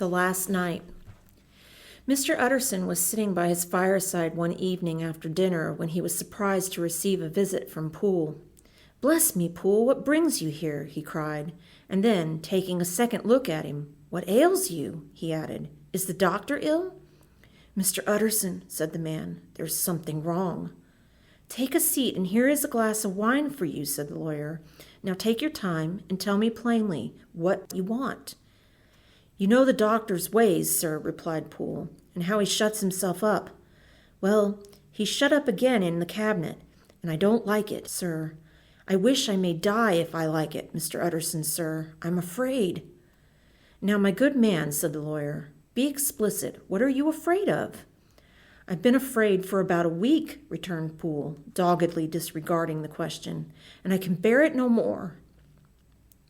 The last night. Mr. Utterson was sitting by his fireside one evening after dinner when he was surprised to receive a visit from Poole. "Bless me, Poole, what brings you here?" he cried, and then, taking a second look at him, "What ails you?" he added. "Is the doctor ill?" "Mr. Utterson," said the man, "there's something wrong." "Take a seat, and here is a glass of wine for you," said the lawyer. "Now take your time and tell me plainly what you want." "You know the doctor's ways, sir," replied Poole, "and how he shuts himself up. Well, he's shut up again in the cabinet, and I don't like it, sir. I wish I may die if I like it, Mr. Utterson, sir. I'm afraid." "Now, my good man," said the lawyer, "be explicit. What are you afraid of?" "I've been afraid for about a week," returned Poole, doggedly disregarding the question, "and I can bear it no more."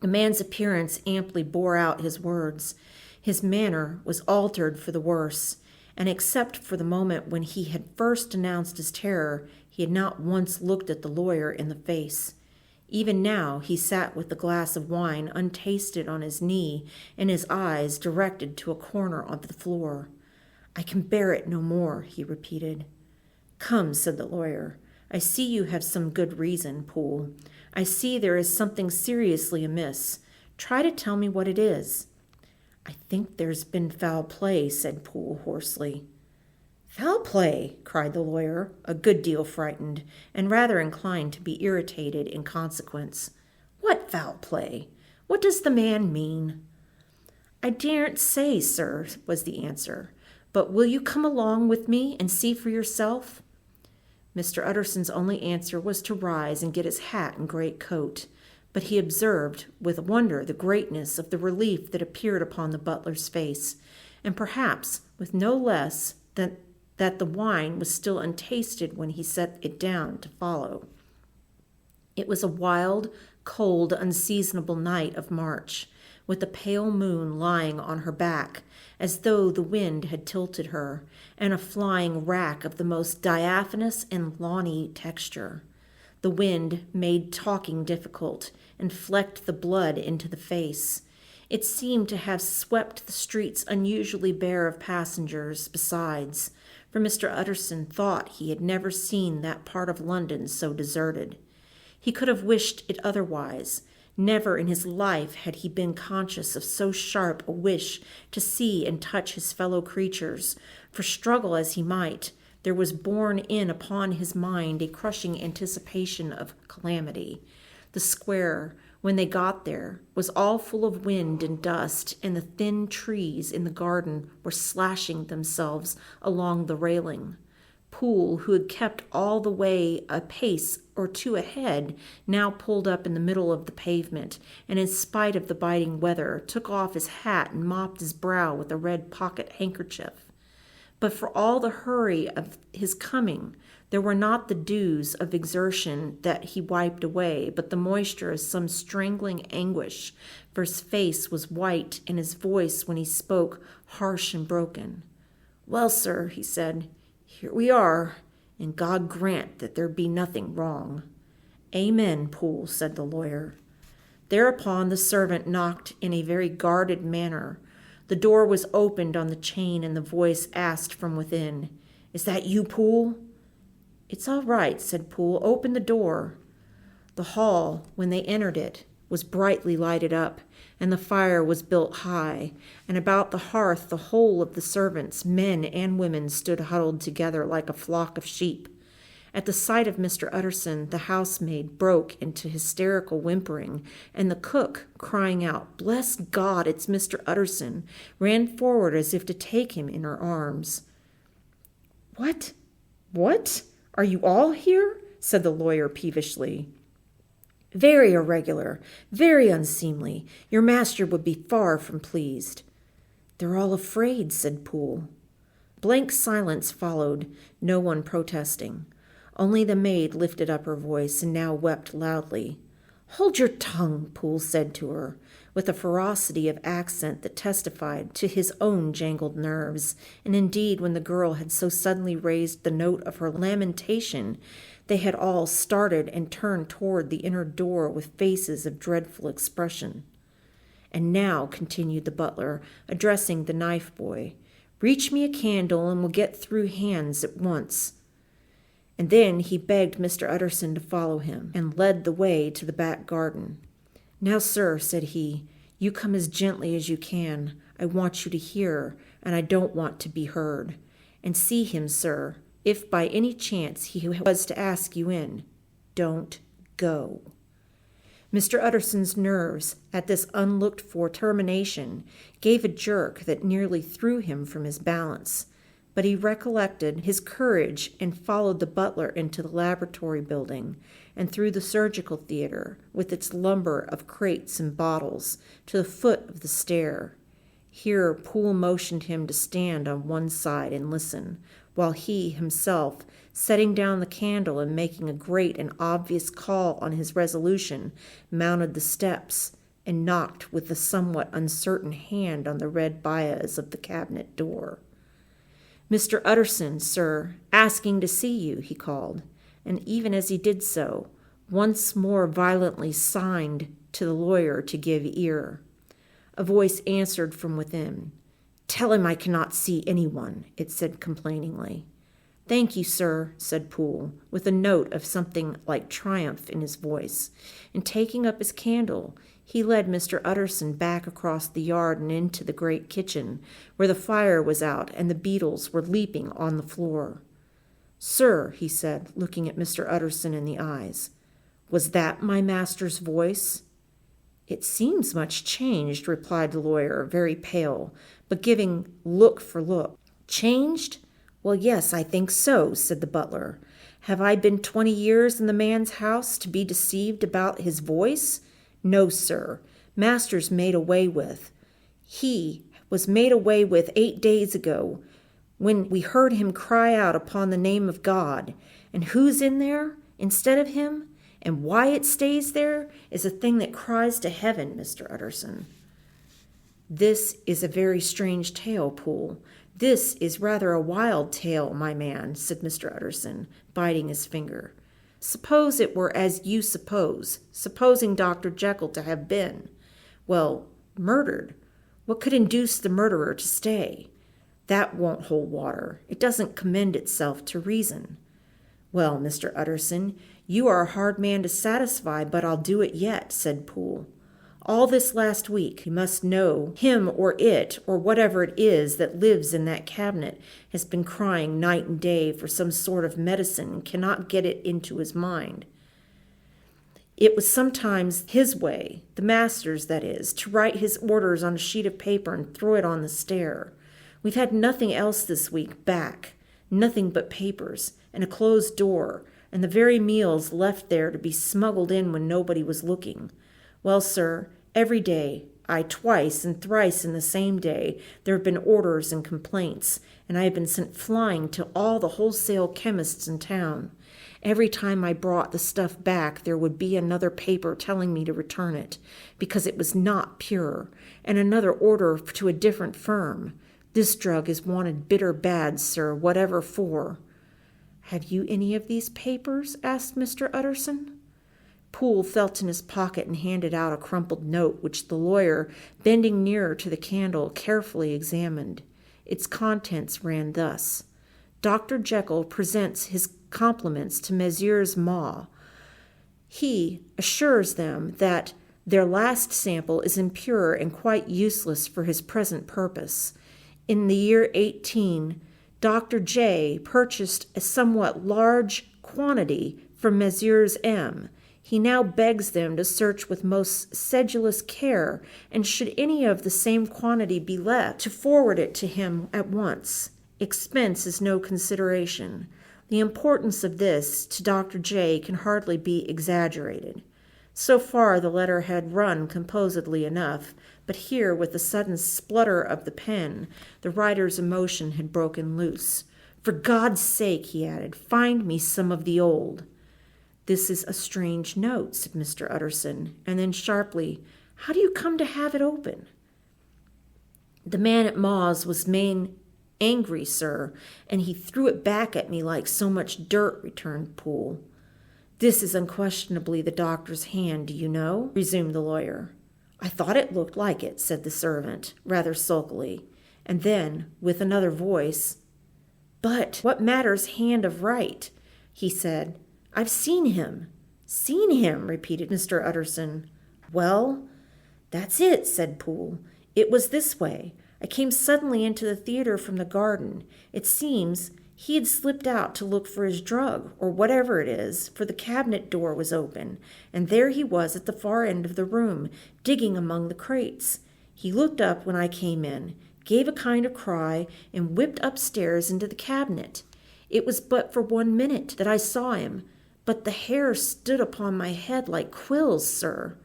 The man's appearance amply bore out his words. His manner was altered for the worse, and except for the moment when he had first announced his terror, he had not once looked at the lawyer in the face. Even now he sat with the glass of wine untasted on his knee and his eyes directed to a corner of the floor. "I can bear it no more," he repeated. "Come," said the lawyer, "I see you have some good reason, Poole. I see there is something seriously amiss. Try to tell me what it is." "I think there's been foul play," said Poole hoarsely. "Foul play!" cried the lawyer, a good deal frightened, and rather inclined to be irritated in consequence. "What foul play? What does the man mean?" "I daren't say, sir," was the answer. "But will you come along with me and see for yourself?" Mr. Utterson's only answer was to rise and get his hat and great coat, but he observed with wonder the greatness of the relief that appeared upon the butler's face, and perhaps with no less than that the wine was still untasted when he set it down to follow. It was a wild, cold, unseasonable night of March, with a pale moon lying on her back, as though the wind had tilted her, and a flying wrack of the most diaphanous and lawny texture. The wind made talking difficult, and flecked the blood into the face. It seemed to have swept the streets unusually bare of passengers besides, for Mr. Utterson thought he had never seen that part of London so deserted. He could have wished it otherwise. Never in his life had he been conscious of so sharp a wish to see and touch his fellow creatures, for struggle as he might, there was borne in upon his mind a crushing anticipation of calamity. The square, when they got there, was all full of wind and dust, and the thin trees in the garden were slashing themselves along the railing. Poole, who had kept all the way a pace or two ahead, now pulled up in the middle of the pavement, and in spite of the biting weather, took off his hat and mopped his brow with a red pocket handkerchief. But for all the hurry of his coming, there were not the dews of exertion that he wiped away, but the moisture of some strangling anguish, for his face was white, and his voice, when he spoke, harsh and broken. "Well, sir," he said, "here we are, and God grant that there be nothing wrong." "Amen, Poole," said the lawyer. Thereupon the servant knocked in a very guarded manner. The door was opened on the chain, and the voice asked from within, "Is that you, Poole?" "It's all right," said Poole. "Open the door." The hall, when they entered it, was brightly lighted up, and the fire was built high, and about the hearth the whole of the servants, men and women, stood huddled together like a flock of sheep. At the sight of Mr. Utterson, the housemaid broke into hysterical whimpering, and the cook, crying out, "Bless God, it's Mr. Utterson," ran forward as if to take him in her arms. What? Are you all here?" said the lawyer peevishly. "Very irregular, very unseemly. Your master would be far from pleased." "They're all afraid," said Poole. Blank silence followed, no one protesting. Only the maid lifted up her voice and now wept loudly. "Hold your tongue," Poole said to her, with a ferocity of accent that testified to his own jangled nerves, and indeed when the girl had so suddenly raised the note of her lamentation, they had all started and turned toward the inner door with faces of dreadful expression. And now, continued the butler, addressing the knife boy, reach me a candle and we'll get through hands at once. And then he begged Mr. Utterson to follow him, and led the way to the back garden. Now, sir, said he, you come as gently as you can. I want you to hear, and I don't want to be heard. And see him, sir, if by any chance he was to ask you in. Don't go. Mr. Utterson's nerves, at this unlooked-for termination, gave a jerk that nearly threw him from his balance. But he recollected his courage and followed the butler into the laboratory building and through the surgical theater, with its lumber of crates and bottles, to the foot of the stair. Here Poole motioned him to stand on one side and listen, while he himself, setting down the candle and making a great and obvious call on his resolution, mounted the steps and knocked with a somewhat uncertain hand on the red bias of the cabinet door. Mr. Utterson, sir, asking to see you, he called, and even as he did so, once more violently signed to the lawyer to give ear. A voice answered from within. Tell him I cannot see anyone, it said complainingly. Thank you, sir, said Poole, with a note of something like triumph in his voice, and taking up his candle, he led Mr. Utterson back across the yard and into the great kitchen, where the fire was out and the beetles were leaping on the floor. Sir, he said, looking at Mr. Utterson in the eyes, was that my master's voice? It seems much changed, replied the lawyer, very pale, but giving look for look. Changed? Well, yes, I think so, said the butler. Have I been 20 years in the man's house to be deceived about his voice? No, sir. Master's made away with. He was made away with 8 days ago, when we heard him cry out upon the name of God. And who's in there instead of him? And why it stays there is a thing that cries to heaven, Mr. Utterson. This is a very strange tale, Poole. This is rather a wild tale, my man, said Mr. Utterson, biting his finger. Suppose it were as you suppose, supposing Dr. Jekyll to have been, well, murdered. What could induce the murderer to stay? That won't hold water. It doesn't commend itself to reason. Well, Mr. Utterson, you are a hard man to satisfy, but I'll do it yet, said Poole. All this last week, you must know, him or it, or whatever it is that lives in that cabinet, has been crying night and day for some sort of medicine and cannot get it into his mind. It was sometimes his way, the master's that is, to write his orders on a sheet of paper and throw it on the stair. We've had nothing else this week back, nothing but papers, and a closed door, and the very meals left there to be smuggled in when nobody was looking. Well, sir, every day, twice and thrice in the same day, there have been orders and complaints, and I have been sent flying to all the wholesale chemists in town. Every time I brought the stuff back, there would be another paper telling me to return it, because it was not pure, and another order to a different firm. This drug is wanted bitter bad, sir, whatever for. Have you any of these papers? Asked Mr. Utterson. Poole felt in his pocket and handed out a crumpled note, which the lawyer, bending nearer to the candle, carefully examined. Its contents ran thus. Dr. Jekyll presents his compliments to Messrs. Ma. He assures them that their last sample is impure and quite useless for his present purpose. In the year 18, Dr. J. purchased a somewhat large quantity from Messrs. M. He now begs them to search with most sedulous care, and should any of the same quantity be left, to forward it to him at once. Expense is no consideration. The importance of this to Dr. J. can hardly be exaggerated. So far the letter had run composedly enough, but here, with the sudden splutter of the pen, the writer's emotion had broken loose. For God's sake, he added, find me some of the old. This is a strange note, said Mr. Utterson, and then sharply, how do you come to have it open? The man at Ma's was angry, sir, and he threw it back at me like so much dirt, returned Poole. This is unquestionably the doctor's hand, do you know? Resumed the lawyer. I thought it looked like it, said the servant, rather sulkily, and then, with another voice, But what matters hand of right? He said, I've seen him. Seen him, repeated Mr. Utterson. Well, that's it, said Poole. It was this way. I came suddenly into the theater from the garden. It seems he had slipped out to look for his drug, or whatever it is, for the cabinet door was open, and there he was at the far end of the room, digging among the crates. He looked up when I came in, gave a kind of cry, and whipped upstairs into the cabinet. It was but for 1 minute that I saw him, but the hair stood upon my head like quills, sir.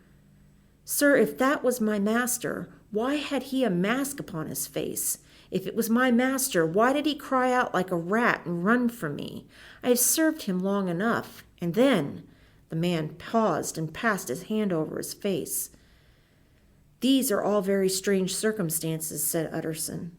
Sir, if that was my master, why had he a mask upon his face? If it was my master, why did he cry out like a rat and run from me? I have served him long enough. And then the man paused and passed his hand over his face. These are all very strange circumstances, said Utterson.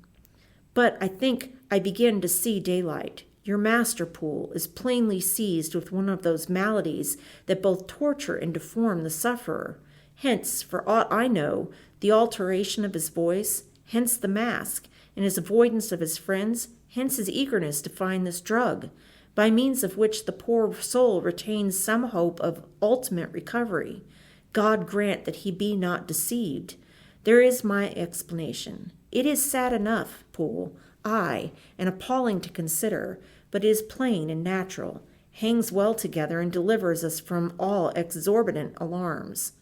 But I think I begin to see daylight. Your master, Poole, is plainly seized with one of those maladies that both torture and deform the sufferer. Hence, for aught I know, the alteration of his voice, hence the mask, and his avoidance of his friends, hence his eagerness to find this drug, by means of which the poor soul retains some hope of ultimate recovery. God grant that he be not deceived. There is my explanation. It is sad enough, Poole, aye, and appalling to consider, but it is plain and natural, hangs well together, and delivers us from all exorbitant alarms.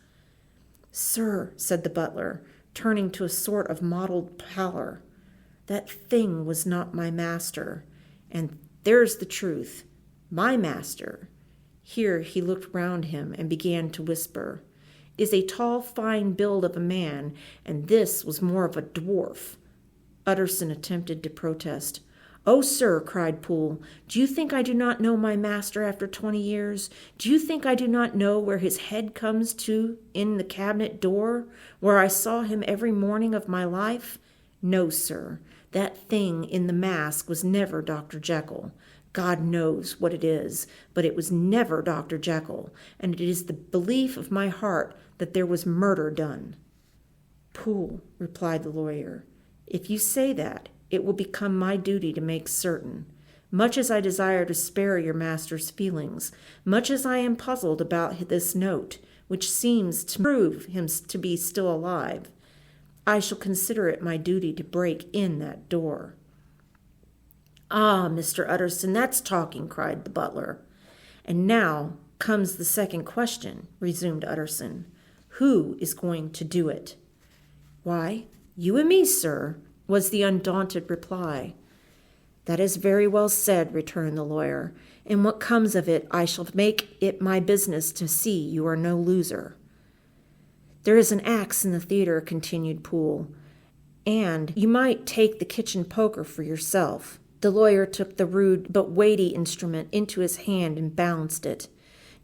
Sir, said the butler, turning to a sort of mottled pallor, that thing was not my master, and there's the truth. My master, here he looked round him and began to whisper, is a tall, fine build of a man, and this was more of a dwarf. Utterson attempted to protest. Oh, sir, cried Poole, do you think I do not know my master after 20 years? Do you think I do not know where his head comes to in the cabinet door, where I saw him every morning of my life? No, sir, that thing in the mask was never Dr. Jekyll. God knows what it is, but it was never Dr. Jekyll, and it is the belief of my heart that there was murder done. Poole, replied the lawyer, if you say that, it will become my duty to make certain. Much as I desire to spare your master's feelings, much as I am puzzled about this note, which seems to prove him to be still alive, I shall consider it my duty to break in that door. Ah, Mr. Utterson, that's talking, cried the butler. And now comes the second question, resumed Utterson. Who is going to do it? Why, you and me, sir, was the undaunted reply. That is very well said, returned the lawyer, and what comes of it I shall make it my business to see you are no loser. There is an axe in the theater, continued Poole, and you might take the kitchen poker for yourself. The lawyer took the rude but weighty instrument into his hand and balanced it.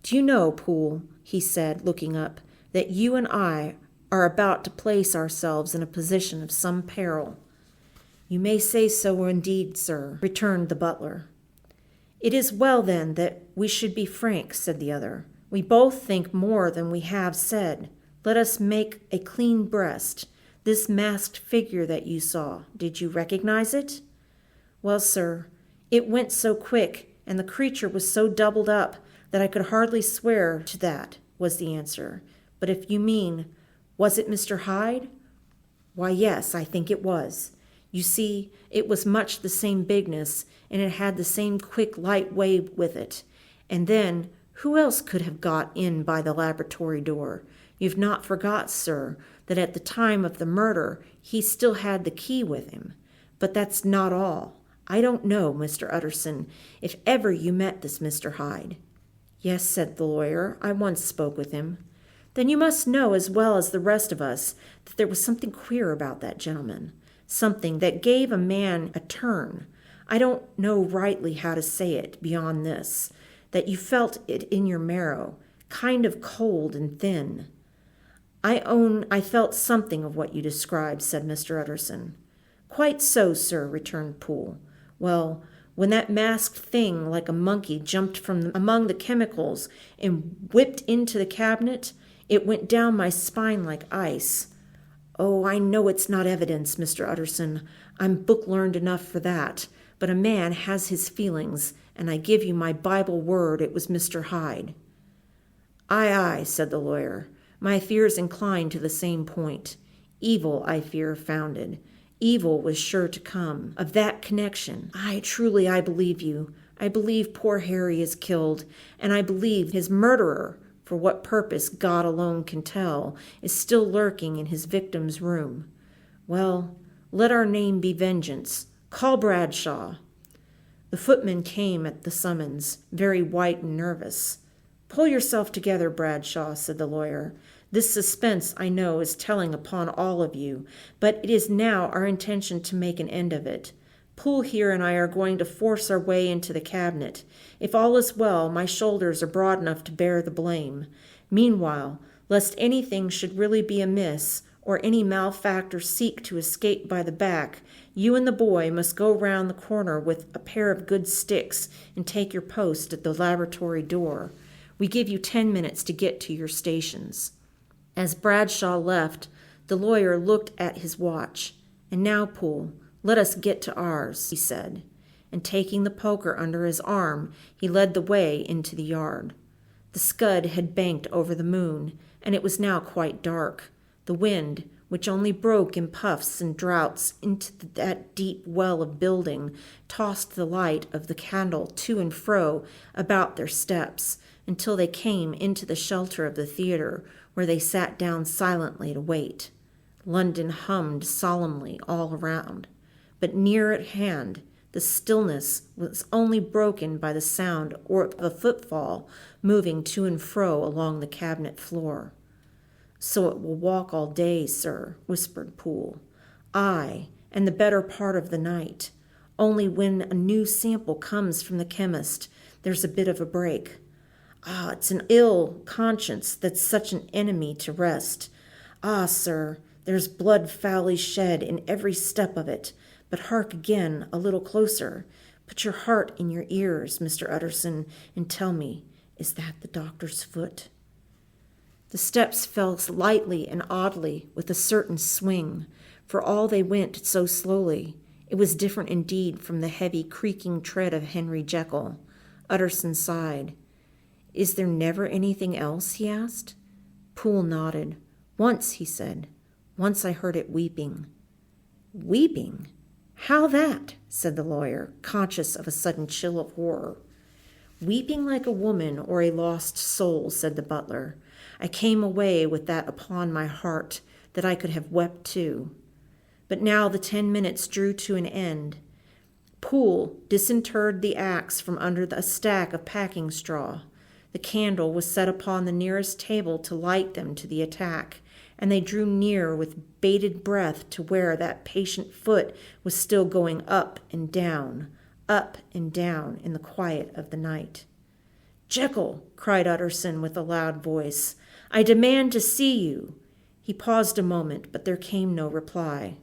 Do you know, Poole, he said, looking up, that you and I are about to place ourselves in a position of some peril? You may say so indeed, sir, returned the butler. It is well, then, that we should be frank, said the other. We both think more than we have said. Let us make a clean breast. This masked figure that you saw, did you recognize it? Well, sir, it went so quick, and the creature was so doubled up that I could hardly swear to that, was the answer. But if you mean, was it Mr. Hyde? Why, yes, I think it was. You see, it was much the same bigness, and it had the same quick, light way with it. And then, who else could have got in by the laboratory door? You've not forgot, sir, that at the time of the murder he still had the key with him. But that's not all. I don't know, Mr. Utterson, if ever you met this Mr. Hyde. Yes, said the lawyer, I once spoke with him. Then you must know as well as the rest of us that there was something queer about that gentleman, something that gave a man a turn. I don't know rightly how to say it beyond this, that you felt it in your marrow, kind of cold and thin. I own I felt something of what you described, said Mr. Utterson. Quite so, sir, returned Poole. Well, when that masked thing like a monkey jumped from among the chemicals and whipped into the cabinet, It went down my spine like ice. Oh, I know it's not evidence, Mr. Utterson. I'm book-learned enough for that. But a man has his feelings, and I give you my Bible word it was Mr. Hyde." "Aye, aye," said the lawyer. "My fears incline to the same point. Evil, I fear, founded. Evil was sure to come. Of that connection, aye, truly I believe you. I believe poor Harry is killed, and I believe his murderer, for what purpose God alone can tell, is still lurking in his victim's room. Well, let our name be vengeance. Call Bradshaw." The footman came at the summons, very white and nervous. "Pull yourself together, Bradshaw," said the lawyer. "This suspense, I know, is telling upon all of you, but it is now our intention to make an end of it. Poole here and I are going to force our way into the cabinet. If all is well, my shoulders are broad enough to bear the blame. Meanwhile, lest anything should really be amiss, or any malefactor seek to escape by the back, you and the boy must go round the corner with a pair of good sticks and take your post at the laboratory door. We give you 10 minutes to get to your stations." As Bradshaw left, the lawyer looked at his watch. "And now, Poole, let us get to ours," he said, and taking the poker under his arm, he led the way into the yard. The scud had banked over the moon, and it was now quite dark. The wind, which only broke in puffs and draughts into that deep well of building, tossed the light of the candle to and fro about their steps, until they came into the shelter of the theater, where they sat down silently to wait. London hummed solemnly all around, but near at hand the stillness was only broken by the sound of a footfall moving to and fro along the cabinet floor. "So it will walk all day, sir," whispered Poole. "Aye, and the better part of the night. Only when a new sample comes from the chemist, there's a bit of a break. Ah, it's an ill conscience that's such an enemy to rest. Ah, sir, there's blood foully shed in every step of it. But hark again, a little closer. Put your heart in your ears, Mr. Utterson, and tell me, is that the doctor's foot?" The steps fell lightly and oddly, with a certain swing. For all they went so slowly, it was different indeed from the heavy creaking tread of Henry Jekyll. Utterson sighed. "Is there never anything else?" he asked. Poole nodded. "Once," he said. "Once I heard it weeping." "Weeping? How that?" said the lawyer, conscious of a sudden chill of horror. "Weeping like a woman or a lost soul," said the butler. "I came away with that upon my heart, that I could have wept too." But now the 10 minutes drew to an end. Poole disinterred the axe from under a stack of packing straw. The candle was set upon the nearest table to light them to the attack, and they drew near with bated breath to where that patient foot was still going up and down in the quiet of the night. "Jekyll," cried Utterson with a loud voice, "I demand to see you." He paused a moment, but there came no reply.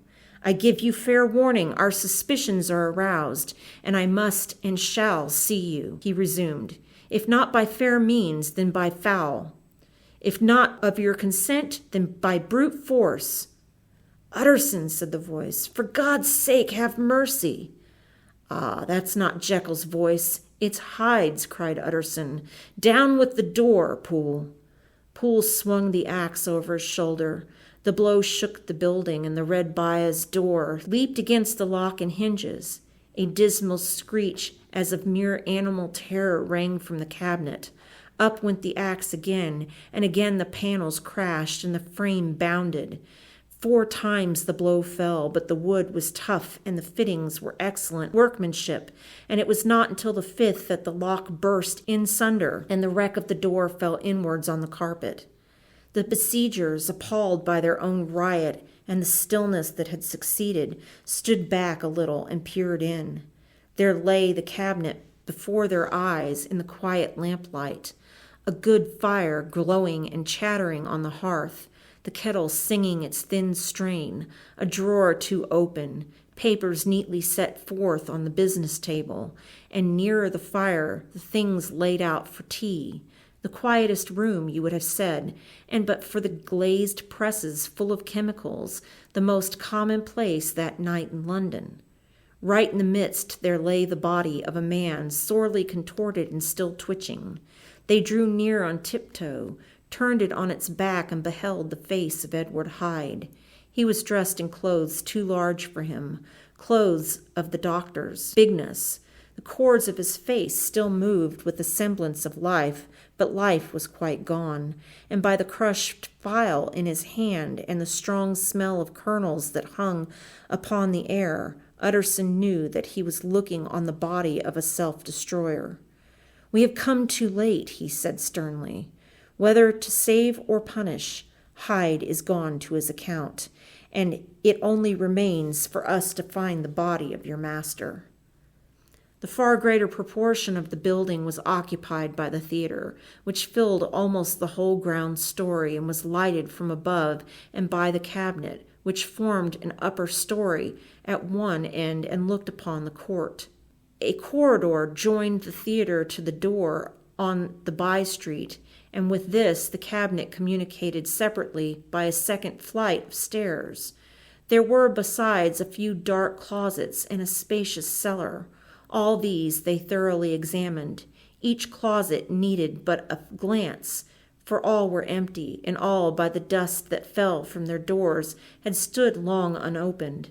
"I give you fair warning, our suspicions are aroused, and I must and shall see you," he resumed. "If not by fair means, then by foul. If not of your consent, then by brute force." "Utterson," said the voice, "for God's sake, have mercy." "Ah, that's not Jekyll's voice, it's Hyde's," cried Utterson. "Down with the door, Poole." Poole swung the axe over his shoulder. The blow shook the building, and the red bias door leaped against the lock and hinges. A dismal screech as of mere animal terror rang from the cabinet. Up went the axe again, and again the panels crashed and the frame bounded. 4 times the blow fell, but the wood was tough and the fittings were excellent workmanship, and it was not until the 5th that the lock burst in sunder and the wreck of the door fell inwards on the carpet. The besiegers, appalled by their own riot and the stillness that had succeeded, stood back a little and peered in. There lay the cabinet before their eyes in the quiet lamplight, a good fire glowing and chattering on the hearth, the kettle singing its thin strain, a drawer or two open, papers neatly set forth on the business table, and nearer the fire the things laid out for tea, The quietest room, you would have said, and but for the glazed presses full of chemicals, the most commonplace that night in London. Right in the midst there lay the body of a man, sorely contorted and still twitching. They drew near on tiptoe, turned it on its back, and beheld the face of Edward Hyde. He was dressed in clothes too large for him, clothes of the doctor's bigness. The cords of his face still moved with the semblance of life, but life was quite gone, and by the crushed phial in his hand and the strong smell of kernels that hung upon the air, Utterson knew that he was looking on the body of a self-destroyer. "We have come too late," he said sternly. "Whether to save or punish, Hyde is gone to his account, and it only remains for us to find the body of your master." The far greater proportion of the building was occupied by the theater, which filled almost the whole ground story and was lighted from above and by the cabinet, which formed an upper story at one end and looked upon the court. A corridor joined the theater to the door on the by-street, and with this the cabinet communicated separately by a second flight of stairs. There were besides a few dark closets and a spacious cellar. All these they thoroughly examined. Each closet needed but a glance, for all were empty, and all, by the dust that fell from their doors, had stood long unopened.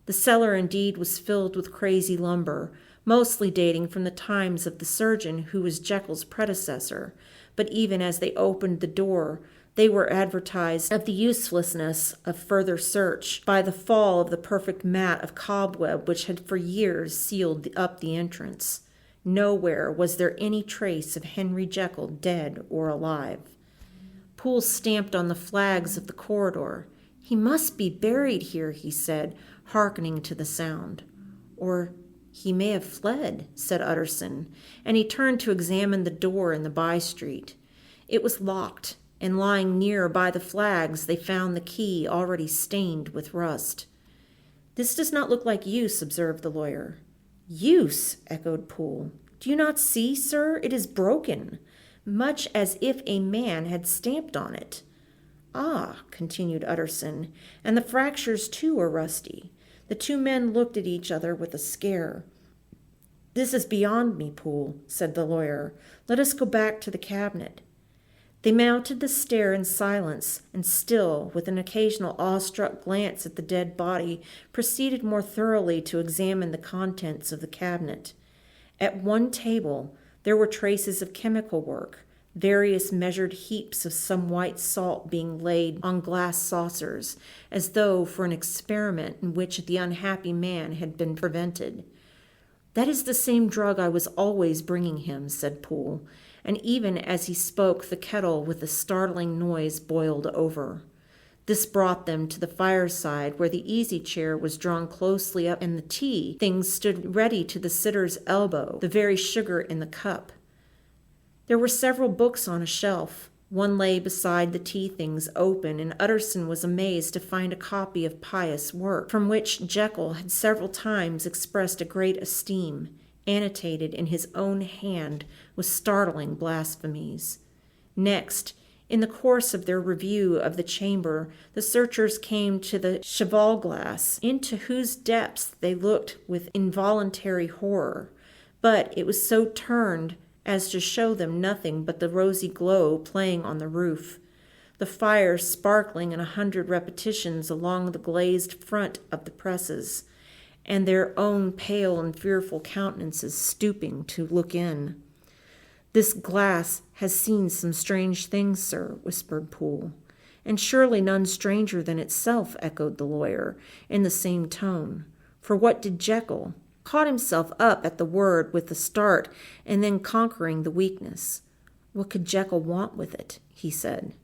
The cellar indeed was filled with crazy lumber, mostly dating from the times of the surgeon who was Jekyll's predecessor, but even as they opened the door, they were advertised of the uselessness of further search by the fall of the perfect mat of cobweb which had for years sealed up the entrance. Nowhere was there any trace of Henry Jekyll, dead or alive. Poole stamped on the flags of the corridor. "He must be buried here," he said, hearkening to the sound. "Or he may have fled," said Utterson, and he turned to examine the door in the by-street. It was locked, and lying near by the flags they found the key already stained with rust. "This does not look like use," observed the lawyer. "Use?" echoed Poole. "Do you not see, sir? It is broken, much as if a man had stamped on it." "Ah," continued Utterson, "and the fractures too are rusty." The two men looked at each other with a scare. "This is beyond me, Poole," said the lawyer. "Let us go back to the cabinet." They mounted the stair in silence, and still, with an occasional awestruck glance at the dead body, proceeded more thoroughly to examine the contents of the cabinet. At one table there were traces of chemical work, various measured heaps of some white salt being laid on glass saucers, as though for an experiment in which the unhappy man had been prevented. "That is the same drug I was always bringing him," said Poole, and even as he spoke the kettle with a startling noise boiled over. This brought them to the fireside, where the easy-chair was drawn closely up and the tea things stood ready to the sitter's elbow, the very sugar in the cup. There were several books on a shelf. One lay beside the tea things open, and Utterson was amazed to find a copy of pious work, from which Jekyll had several times expressed a great esteem, annotated in his own hand with startling blasphemies. Next, in the course of their review of the chamber, the searchers came to the cheval glass, into whose depths they looked with involuntary horror, but it was so turned as to show them nothing but the rosy glow playing on the roof, the fire sparkling in 100 repetitions along the glazed front of the presses, and their own pale and fearful countenances stooping to look in. "This glass has seen some strange things, sir," whispered Poole. "And surely none stranger than itself," echoed the lawyer, in the same tone. For what did Jekyll? Caught himself up at the word with a start, and then conquering the weakness. "What could Jekyll want with it?" he said.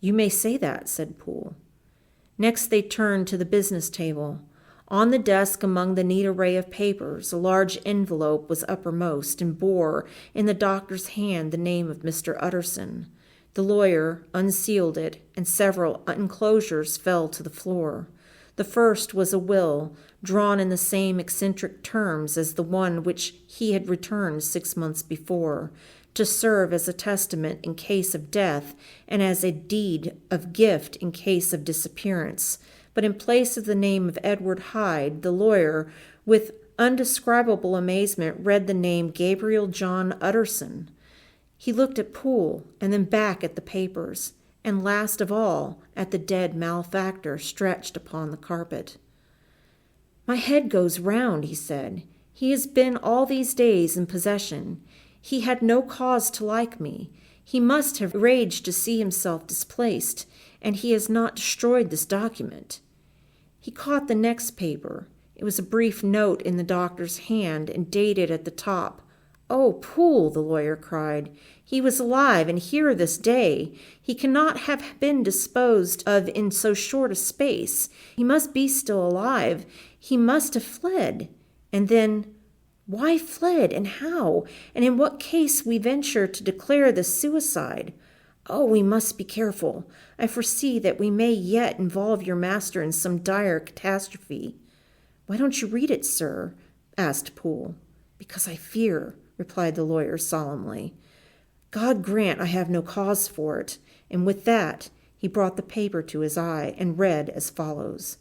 "You may say that," said Poole. Next they turned to the business table. On the desk among the neat array of papers, a large envelope was uppermost and bore in the doctor's hand the name of Mr. Utterson. The lawyer unsealed it, and several enclosures fell to the floor. The first was a will, drawn in the same eccentric terms as the one which he had returned 6 months before, to serve as a testament in case of death and as a deed of gift in case of disappearance. But in place of the name of Edward Hyde, the lawyer, with undescribable amazement, read the name Gabriel John Utterson. He looked at Poole and then back at the papers, and last of all at the dead malefactor stretched upon the carpet. "My head goes round," he said. "He has been all these days in possession. He had no cause to like me. He must have raged to see himself displaced, and he has not destroyed this document." He caught the next paper. It was a brief note in the doctor's hand and dated at the top. "Oh, Poole," the lawyer cried. "He was alive and here this day. He cannot have been disposed of in so short a space. He must be still alive. He must have fled." And then, why fled, and how, and in what case we venture to declare this suicide? Oh, we must be careful. I foresee that we may yet involve your master in some dire catastrophe. "Why don't you read it, sir?" asked Poole. "Because I fear," replied the lawyer solemnly. "God grant I have no cause for it." And with that, he brought the paper to his eye and read as follows: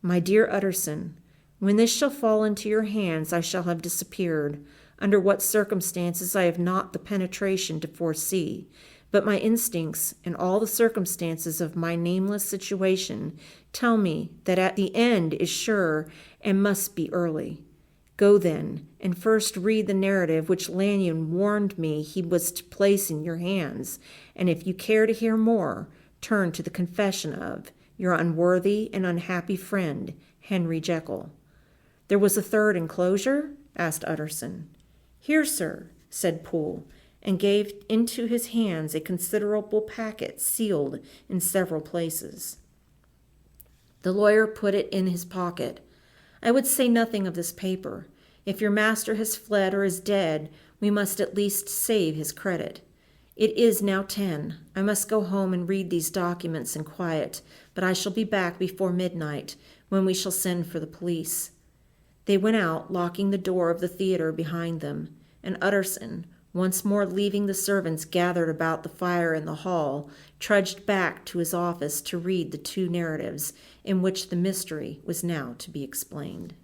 "My dear Utterson, when this shall fall into your hands, I shall have disappeared. Under what circumstances I have not the penetration to foresee, but my instincts and all the circumstances of my nameless situation tell me that at the end is sure and must be early. Go then, and first read the narrative which Lanyon warned me he was to place in your hands, and if you care to hear more, turn to the confession of your unworthy and unhappy friend, Henry Jekyll." "There was a third enclosure?" asked Utterson. "Here, sir," said Poole, and gave into his hands a considerable packet sealed in several places. The lawyer put it in his pocket. "I would say nothing of this paper. If your master has fled or is dead, we must at least save his credit. It is now 10. I must go home and read these documents in quiet, but I shall be back before midnight, when we shall send for the police." They went out, locking the door of the theater behind them, and Utterson, once more leaving the servants gathered about the fire in the hall, trudged back to his office to read the two narratives in which the mystery was now to be explained.